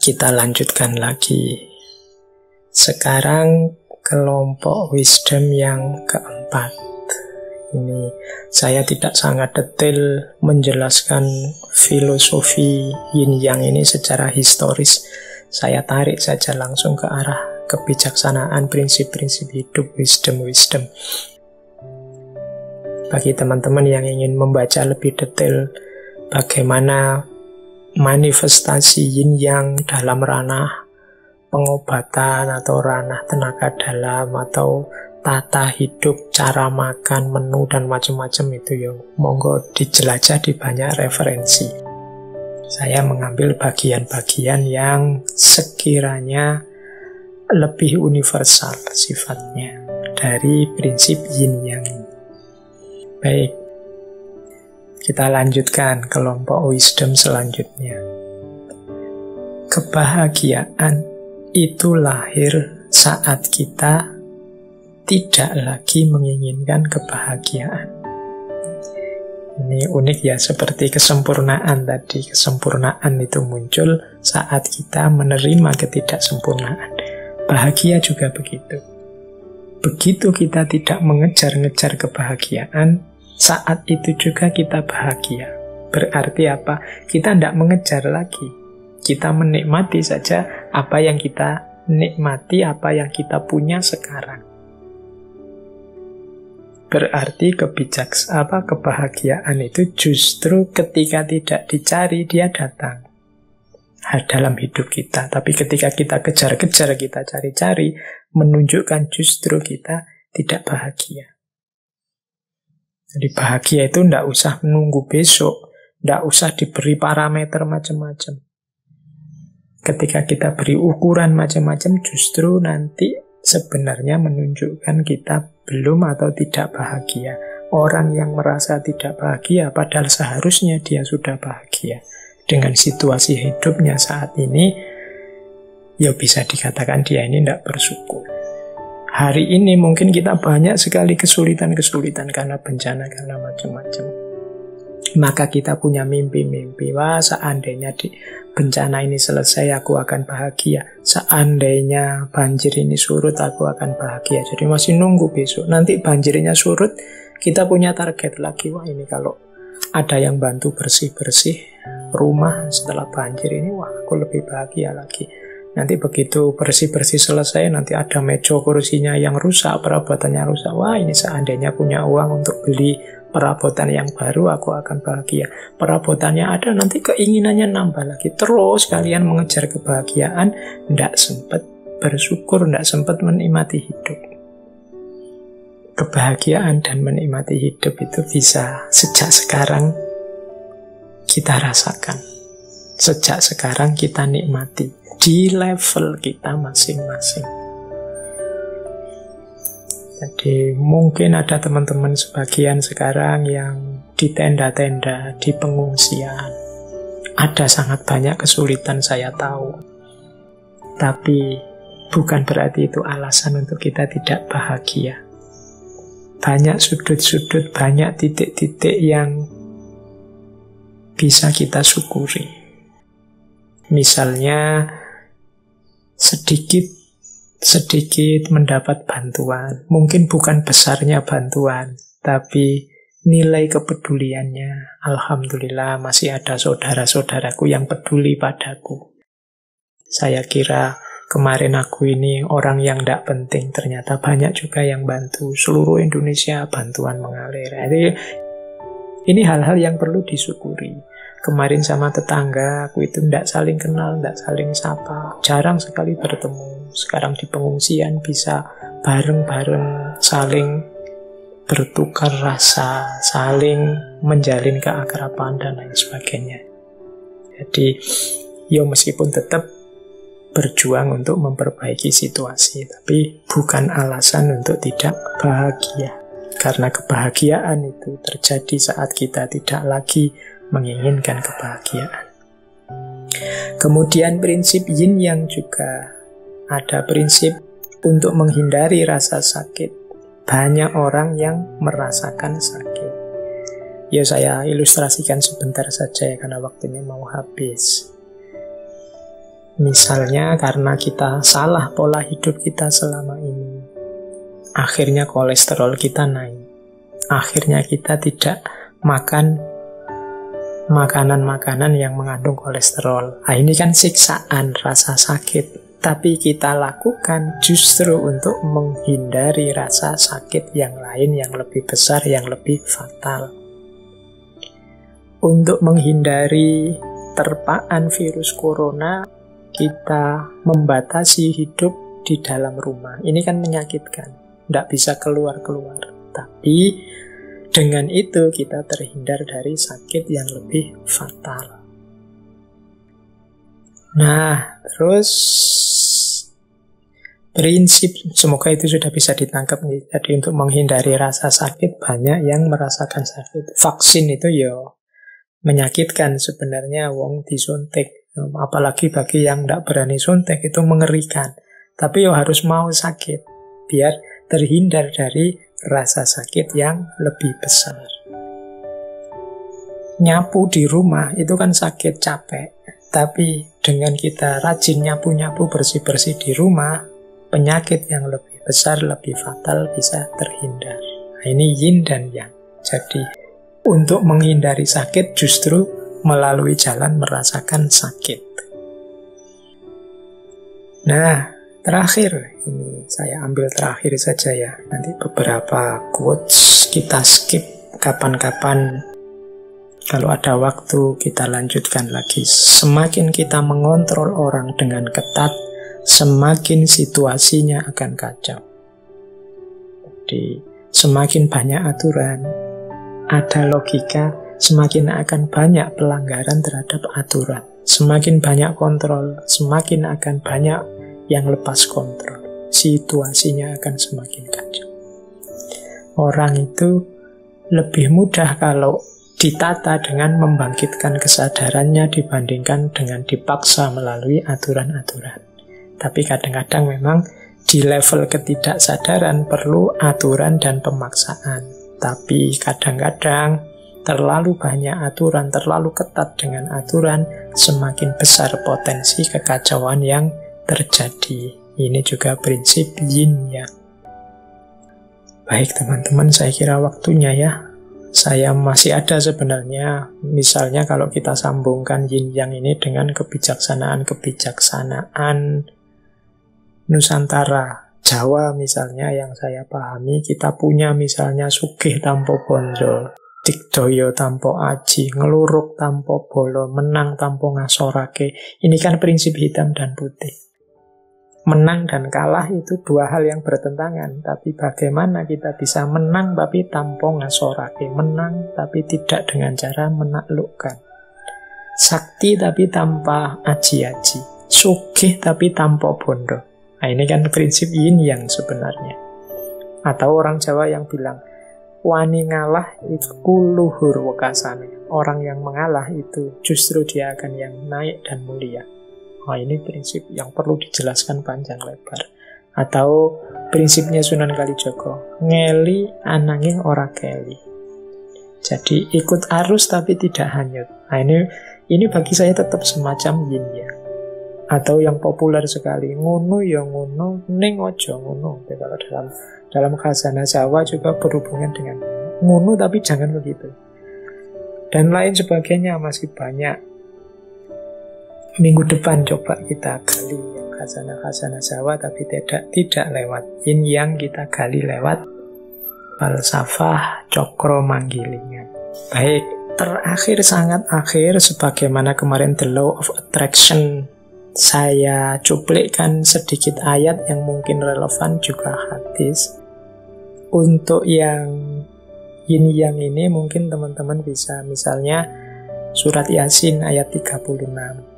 Kita lanjutkan lagi. Sekarang kelompok wisdom yang keempat. Ini saya tidak sangat detail menjelaskan filosofi yin yang ini secara historis. Saya tarik saja langsung ke arah kebijaksanaan, prinsip-prinsip hidup, wisdom. Bagi teman-teman yang ingin membaca lebih detail bagaimana manifestasi yin yang dalam ranah pengobatan atau ranah tenaga dalam atau tata hidup, cara makan, menu dan macam-macam itu ya monggo dijelajah di banyak referensi. Saya mengambil bagian-bagian yang sekiranya lebih universal sifatnya dari prinsip yin yang ini. Baik, kita lanjutkan kelompok wisdom selanjutnya. Kebahagiaan itu lahir saat kita tidak lagi menginginkan kebahagiaan. Ini unik ya, seperti kesempurnaan tadi. Kesempurnaan itu muncul saat kita menerima ketidaksempurnaan. Bahagia juga begitu. Begitu kita tidak mengejar-ngejar kebahagiaan, saat itu juga kita bahagia. Berarti apa? Kita tidak mengejar lagi. Kita menikmati saja apa yang kita nikmati, apa yang kita punya sekarang. Berarti kebahagiaan itu justru ketika tidak dicari, dia datang dalam hidup kita. Tapi ketika kita kejar-kejar, kita cari-cari, menunjukkan justru kita tidak bahagia. Jadi bahagia itu tidak usah menunggu besok, tidak usah diberi parameter macam-macam. Ketika kita beri ukuran macam-macam, justru nanti sebenarnya menunjukkan kita belum atau tidak bahagia. Orang yang merasa tidak bahagia, padahal seharusnya dia sudah bahagia dengan situasi hidupnya saat ini, ya bisa dikatakan dia ini tidak bersyukur. Hari ini mungkin kita banyak sekali kesulitan-kesulitan karena bencana, karena macam-macam. Maka kita punya mimpi-mimpi, wah seandainya bencana ini selesai aku akan bahagia, seandainya banjir ini surut aku akan bahagia. Jadi masih nunggu besok, nanti banjirnya surut, kita punya target lagi, wah ini kalau ada yang bantu bersih-bersih rumah setelah banjir ini, wah aku lebih bahagia lagi. Nanti begitu bersih-bersih selesai, nanti ada meja kursinya yang rusak, perabotannya rusak, wah ini seandainya punya uang untuk beli perabotan yang baru, aku akan bahagia. Perabotannya ada, nanti keinginannya nambah lagi. Terus kalian mengejar kebahagiaan, tidak sempat bersyukur, tidak sempat menikmati hidup. Kebahagiaan dan menikmati hidup itu bisa sejak sekarang kita rasakan. Sejak sekarang kita nikmati di level kita masing-masing. Jadi mungkin ada teman-teman sebagian sekarang yang di tenda-tenda, di pengungsian. Ada sangat banyak kesulitan, saya tahu. Tapi bukan berarti itu alasan untuk kita tidak bahagia. Banyak sudut-sudut, banyak titik-titik yang bisa kita syukuri. Misalnya sedikit mendapat bantuan. Mungkin bukan besarnya bantuan, tapi nilai kepeduliannya. Alhamdulillah masih ada saudara-saudaraku yang peduli padaku. Saya kira kemarin aku ini orang yang tidak penting, ternyata banyak juga yang bantu. Seluruh Indonesia bantuan mengalir. Jadi ini hal-hal yang perlu disyukuri. Kemarin sama tetangga, aku itu tidak saling kenal, tidak saling sapa. Jarang sekali bertemu. Sekarang di pengungsian bisa bareng-bareng saling bertukar rasa, saling menjalin keakraban dan lain sebagainya. Jadi, ya meskipun tetap berjuang untuk memperbaiki situasi, tapi bukan alasan untuk tidak bahagia. Karena kebahagiaan itu terjadi saat kita tidak lagi menginginkan kebahagiaan. Kemudian prinsip yin yang juga ada prinsip untuk menghindari rasa sakit. Banyak orang yang merasakan sakit. Ya saya ilustrasikan sebentar saja ya karena waktunya mau habis. Misalnya karena kita salah pola hidup kita selama ini, akhirnya kolesterol kita naik. Akhirnya kita tidak makan makanan-makanan yang mengandung kolesterol. Nah, ini kan siksaan, rasa sakit. Tapi kita lakukan justru untuk menghindari rasa sakit yang lain, yang lebih besar, yang lebih fatal. Untuk menghindari terpaan virus corona, kita membatasi hidup di dalam rumah. Ini kan menyakitkan, tidak bisa keluar-keluar. Tapi dengan itu kita terhindar dari sakit yang lebih fatal. Nah, terus prinsip, semoga itu sudah bisa ditangkap nih. Jadi untuk menghindari rasa sakit, banyak yang merasakan sakit. Vaksin itu ya menyakitkan sebenarnya, wong disuntik. Apalagi bagi yang tidak berani suntik, itu mengerikan. Tapi ya harus mau sakit, biar terhindar dari rasa sakit yang lebih besar. Nyapu di rumah itu kan sakit, capek. Tapi dengan kita rajin nyapu-nyapu, bersih-bersih di rumah, penyakit yang lebih besar, lebih fatal bisa terhindar. Nah, ini yin dan yang. Jadi untuk menghindari sakit justru melalui jalan merasakan sakit. Nah, terakhir, ini saya ambil terakhir saja ya. Nanti beberapa quotes kita skip, kapan-kapan kalau ada waktu kita lanjutkan lagi. Semakin kita mengontrol orang dengan ketat, semakin situasinya akan kacau. Jadi semakin banyak aturan, ada logika, semakin akan banyak pelanggaran terhadap aturan. Semakin banyak kontrol, semakin akan banyak yang lepas kontrol. Situasinya akan semakin kacau. Orang itu lebih mudah kalau ditata dengan membangkitkan kesadarannya dibandingkan dengan dipaksa melalui aturan-aturan. Tapi kadang-kadang memang di level ketidaksadaran perlu aturan dan pemaksaan. Tapi kadang-kadang terlalu banyak aturan, terlalu ketat dengan aturan, semakin besar potensi kekacauan yang terjadi. Ini juga prinsip yin yang. Baik teman-teman, saya kira waktunya ya. Saya masih ada sebenarnya, misalnya kalau kita sambungkan yin yang ini dengan kebijaksanaan Nusantara, Jawa misalnya yang saya pahami, kita punya misalnya sugih tanpa bonjol, digdaya tanpa aji, ngeluruk tanpa bolo, menang tanpa ngasorake. Ini kan prinsip hitam dan putih. Menang dan kalah itu dua hal yang bertentangan, tapi bagaimana kita bisa menang tapi tanpa ngasorake, menang tapi tidak dengan cara menaklukkan, sakti tapi tanpa aji-aji, sugih tapi tanpa bondo. Nah, ini kan prinsip yin yang sebenarnya. Atau orang Jawa yang bilang wani ngalah itu luhur wekasane. Orang yang mengalah itu justru dia akan yang naik dan mulia. Nah, ini prinsip yang perlu dijelaskan panjang lebar. Atau prinsipnya Sunan Kalijaga, ngeli ananging ora keli. Jadi ikut arus tapi tidak hanyut. Nah, ini bagi saya tetap semacam yin yang. Atau yang populer sekali, ngono ya ngono, ning ojo ngono. Kalau dalam khazanah Jawa juga berhubungan dengan ngono tapi jangan begitu. Dan lain sebagainya masih banyak. Minggu depan coba kita gali yang khazanah Jawa, tapi tidak lewat yin yang, kita gali lewat falsafah cokro manggilingan. Baik, terakhir, sangat akhir, sebagaimana kemarin The Law of Attraction, saya cuplikkan sedikit ayat yang mungkin relevan, juga hadis. Untuk yang yin yang ini mungkin teman-teman bisa misalnya surat Yasin ayat 36.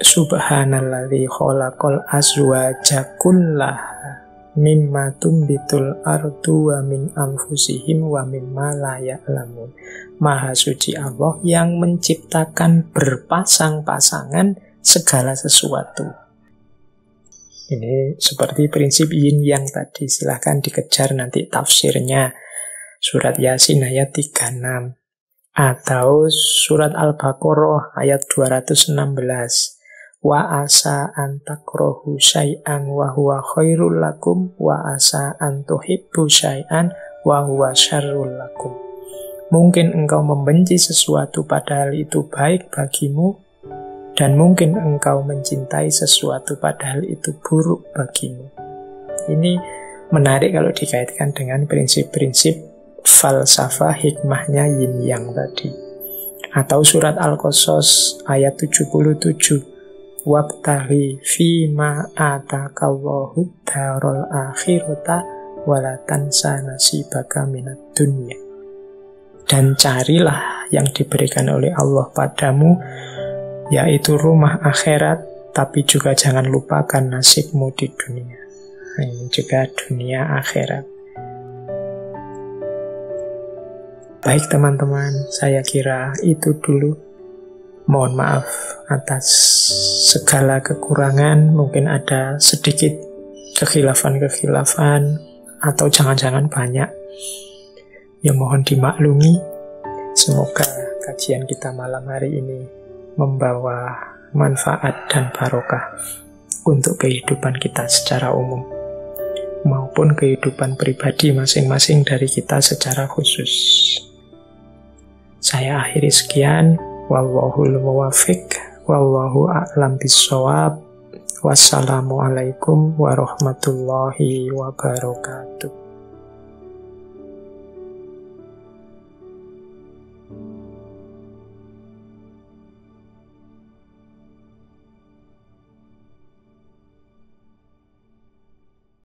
Subhanalladzi khalaqal azwaja kullaha mimma tumbitul ardu wa min anfusihim wa mimma la ya'lamun. Maha suci Allah yang menciptakan berpasang-pasangan segala sesuatu. Ini seperti prinsip yin yang tadi. Silahkan dikejar nanti tafsirnya. Surat Yasin ayat 36. Atau surat Al-Baqarah ayat 216. Wa asa an takrahu syai'an wa huwa khairul lakum wa asa an tuhibbu syai'an wa huwa syarrul lakum. Mungkin engkau membenci sesuatu padahal itu baik bagimu, dan mungkin engkau mencintai sesuatu padahal itu buruk bagimu. Ini menarik kalau dikaitkan dengan prinsip-prinsip falsafah hikmahnya yin yang tadi. Atau surat Al-Qasas ayat 77. Wabtaghi fima atakallahu darul akhirata wala tansa nasibaka minad dunya. Dan carilah yang diberikan oleh Allah padamu, yaitu rumah akhirat, tapi juga jangan lupakan nasibmu di dunia. Ini juga dunia akhirat. Baik teman-teman, saya kira itu dulu. Mohon maaf atas segala kekurangan, mungkin ada sedikit kekhilafan-kekhilafan, atau jangan-jangan banyak. Ya mohon dimaklumi. Semoga kajian kita malam hari ini membawa manfaat dan barokah untuk kehidupan kita secara umum, maupun kehidupan pribadi masing-masing dari kita secara khusus. Saya akhiri sekian. Wallahul muwaffiq, wallahu a'lam bissawab. Wassalamualaikum warahmatullahi wabarakatuh.